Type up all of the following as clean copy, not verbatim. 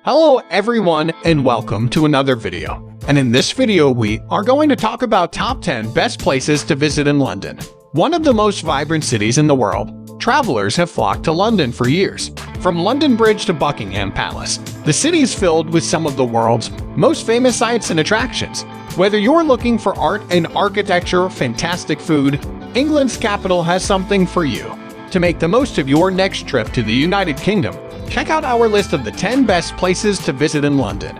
Hello everyone and welcome to another video. And in this video we are going to talk about top 10 best places to visit in London. One of the most vibrant cities in the world, travelers have flocked to London for years. From London Bridge to Buckingham Palace, the city is filled with some of the world's most famous sights and attractions. Whether you're looking for art and architecture or fantastic food, England's capital has something for you. To make the most of your next trip to the United Kingdom, check out our list of the 10 best places to visit in London.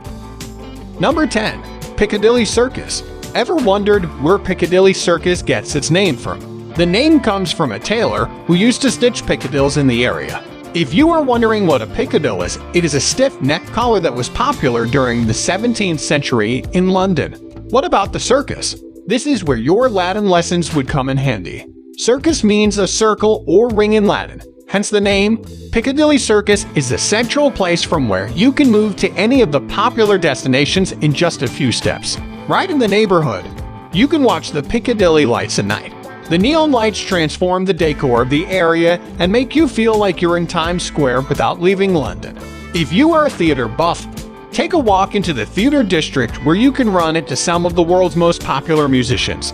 Number 10. Piccadilly Circus. Ever wondered where Piccadilly Circus gets its name from? The name comes from a tailor who used to stitch piccadills in the area. If you are wondering what a piccadille is, it is a stiff neck collar that was popular during the 17th century in London. What about the circus? This is where your Latin lessons would come in handy. Circus means a circle or ring in Latin. Hence the name. Piccadilly Circus is the central place from where you can move to any of the popular destinations in just a few steps. Right in the neighborhood, you can watch the Piccadilly lights at night. The neon lights transform the decor of the area and make you feel like you're in Times Square without leaving London. If you are a theater buff, take a walk into the theater district where you can run into some of the world's most popular musicians.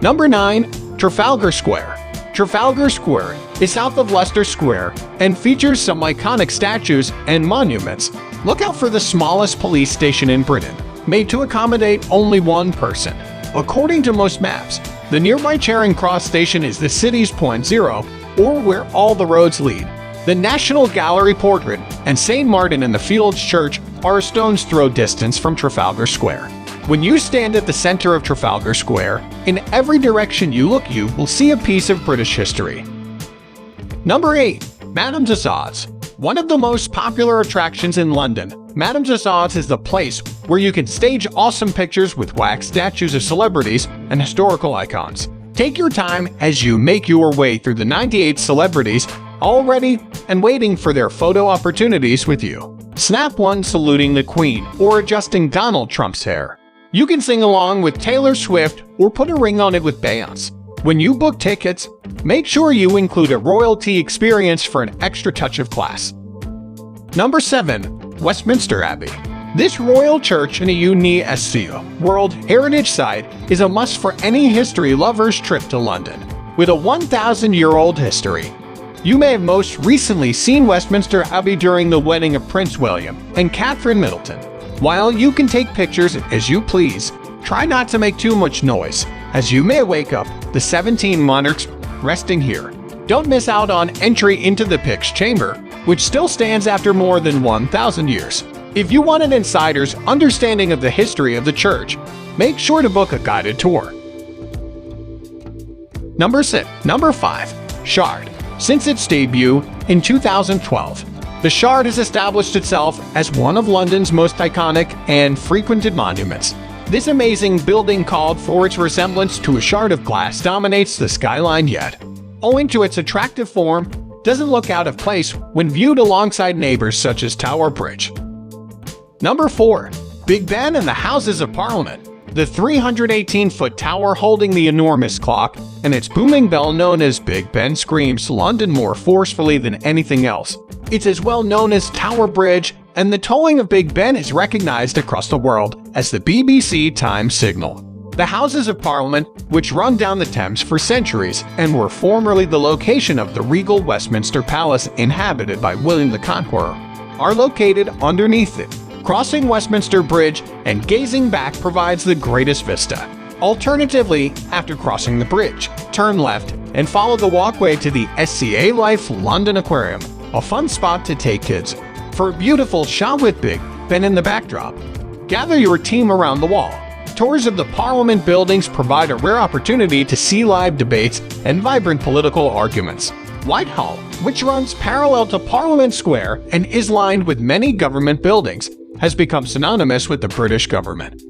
Number 9. Trafalgar Square. Trafalgar Square is south of Leicester Square and features some iconic statues and monuments. Look out for the smallest police station in Britain, made to accommodate only one person. According to most maps, the nearby Charing Cross station is the city's point zero, or where all the roads lead. The National Gallery portrait and St. Martin in the Fields Church are a stone's throw distance from Trafalgar Square. When you stand at the center of Trafalgar Square, in every direction you look you will see a piece of British history. Number 8. Madame Tussauds. One of the most popular attractions in London, Madame Tussauds is the place where you can stage awesome pictures with wax statues of celebrities and historical icons. Take your time as you make your way through the 98 celebrities, all ready and waiting for their photo opportunities with you. Snap one saluting the Queen or adjusting Donald Trump's hair. You can sing along with Taylor Swift or put a ring on it with Beyonce. When you book tickets, make sure you include a royalty experience for an extra touch of class. Number 7. Westminster Abbey. This royal church in a UNESCO World Heritage Site is a must for any history lover's trip to London. With a 1,000-year-old history, you may have most recently seen Westminster Abbey during the wedding of Prince William and Catherine Middleton. While you can take pictures as you please, try not to make too much noise, as you may wake up the 17 monarchs resting here. Don't miss out on entry into the Picture Chamber, which still stands after more than 1,000 years. If you want an insider's understanding of the history of the church, make sure to book a guided tour. Number 5. Shard. Since its debut in 2012, the Shard has established itself as one of London's most iconic and frequented monuments. This amazing building, called for its resemblance to a shard of glass, dominates the skyline yet, owing to its attractive form, doesn't look out of place when viewed alongside neighbors such as Tower Bridge. Number 4. Big Ben and the Houses of Parliament. The 318-foot tower holding the enormous clock and its booming bell known as Big Ben screams London more forcefully than anything else. It's as well known as Tower Bridge, and the tolling of Big Ben is recognized across the world as the BBC time signal. The Houses of Parliament, which run down the Thames for centuries and were formerly the location of the regal Westminster Palace inhabited by William the Conqueror, are located underneath it. Crossing Westminster Bridge and gazing back provides the greatest vista. Alternatively, after crossing the bridge, turn left and follow the walkway to the SCA Life London Aquarium, a fun spot to take kids for a beautiful shot with Big Ben in the backdrop. Gather your team around the wall. Tours of the Parliament buildings provide a rare opportunity to see live debates and vibrant political arguments. Whitehall, which runs parallel to Parliament Square and is lined with many government buildings, has become synonymous with the British government.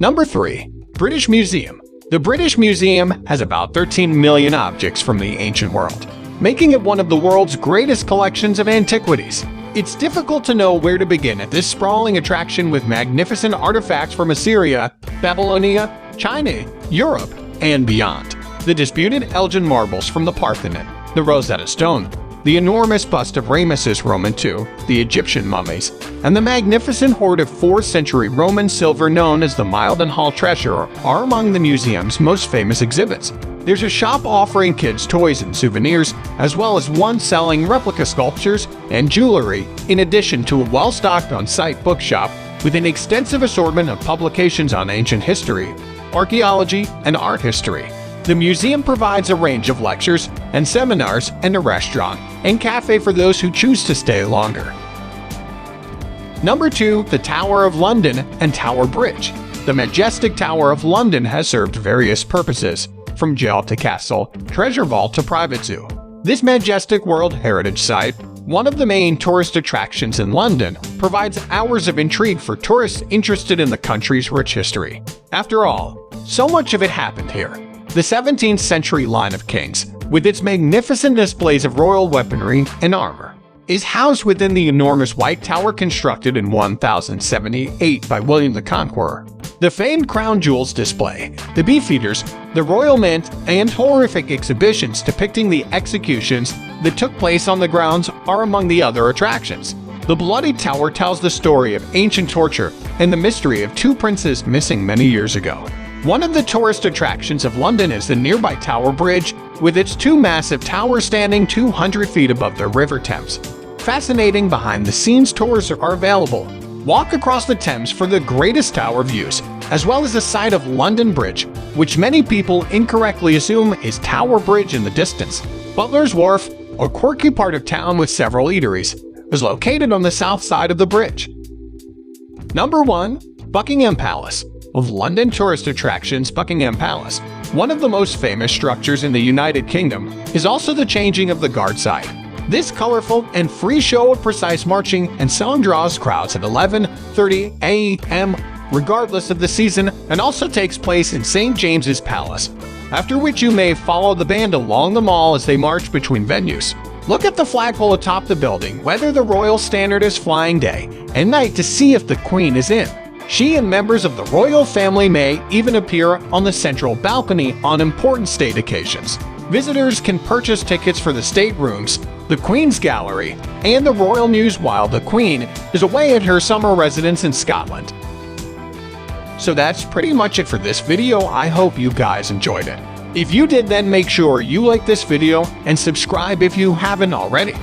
Number 3. British Museum. The British Museum has about 13 million objects from the ancient world, making it one of the world's greatest collections of antiquities. It's difficult to know where to begin at this sprawling attraction with magnificent artifacts from Assyria, Babylonia, China, Europe, and beyond. The disputed Elgin marbles from the Parthenon, the Rosetta Stone, the enormous bust of Ramesses Roman II, the Egyptian mummies, and the magnificent hoard of 4th century Roman silver known as the Mildenhall treasure are among the museum's most famous exhibits. There's a shop offering kids' toys and souvenirs, as well as one selling replica sculptures and jewelry, in addition to a well-stocked on-site bookshop with an extensive assortment of publications on ancient history, archaeology, and art history. The museum provides a range of lectures and seminars and a restaurant and cafe for those who choose to stay longer. Number 2. The Tower of London and Tower Bridge. The majestic Tower of London has served various purposes, from jail to castle, treasure vault to private zoo. This majestic World Heritage Site, one of the main tourist attractions in London, provides hours of intrigue for tourists interested in the country's rich history. After all, so much of it happened here. The 17th century line of kings, with its magnificent displays of royal weaponry and armor, is housed within the enormous White Tower constructed in 1078 by William the Conqueror. The famed crown jewels display, the beefeaters, the royal mint, and horrific exhibitions depicting the executions that took place on the grounds are among the other attractions. The Bloody Tower tells the story of ancient torture and the mystery of 2 princes missing many years ago. One of the tourist attractions of London is the nearby Tower Bridge, with its 2 massive towers standing 200 feet above the River Thames. Fascinating behind-the-scenes tours are available. Walk across the Thames for the greatest tower views, as well as the sight of London Bridge, which many people incorrectly assume is Tower Bridge in the distance. Butler's Wharf, a quirky part of town with several eateries, is located on the south side of the bridge. Number 1. Buckingham Palace. Of London tourist attractions, Buckingham Palace, one of the most famous structures in the United Kingdom, is also the changing of the guard side. This colorful and free show of precise marching and song draws crowds at 11:30 a.m. regardless of the season, and also takes place in St. James's Palace, after which you may follow the band along the mall as they march between venues. Look at the flagpole atop the building, whether the royal standard is flying day and night, to see if the Queen is in. She and members of the royal family may even appear on the central balcony on important state occasions. Visitors can purchase tickets for the staterooms, the Queen's Gallery, and the Royal News while the Queen is away at her summer residence in Scotland. So that's pretty much it for this video. I hope you guys enjoyed it. If you did, then make sure you like this video and subscribe if you haven't already.